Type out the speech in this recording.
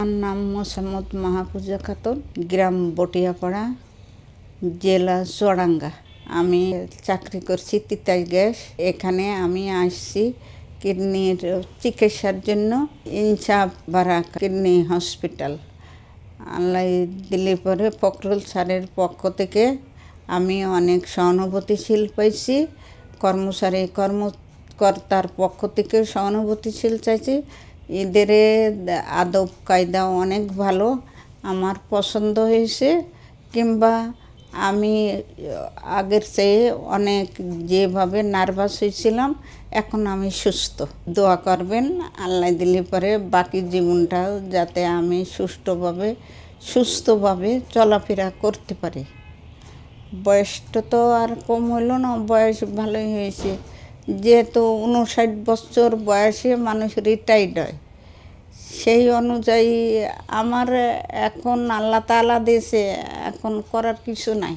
আমার নাম মোসাম্মদ মাহফুজা খাতুন, গ্রাম বটিয়াপাড়া, জেলা চুয়াডাঙ্গা। আমি চাকরি করছি তিতাস গ্যাস। এখানে আমি আসছি কিডনির চিকিৎসার জন্য। ইনসাফ বারাক কিডনি হসপিটাল আল্লাহ দিলে পরে ফখরুল স্যারের পক্ষ থেকে আমি অনেক সহানুভূতিশীল পাইছি। কর্মকর্তার পক্ষ থেকে সহানুভূতিশীল চাইছি। এদের আদব কায়দা অনেক ভালো, আমার পছন্দ হয়েছে। কিংবা আমি আগের চেয়ে অনেক যেভাবে নার্ভাস হয়েছিলাম, এখন আমি সুস্থ। দোয়া করবেন আল্লাহ দিলে পরে বাকি জীবনটাও যাতে আমি সুস্থভাবে চলাফেরা করতে পারি। বয়সটা তো আর কম হইল না, বয়স ভালোই হয়েছে। যেহেতু 59 বছর বয়সে মানুষ রিটায়ার্ড হয়, সেই অনুযায়ী আমার এখন আল্লাহ তাআলা দিয়েছে, এখন করার কিছু নাই।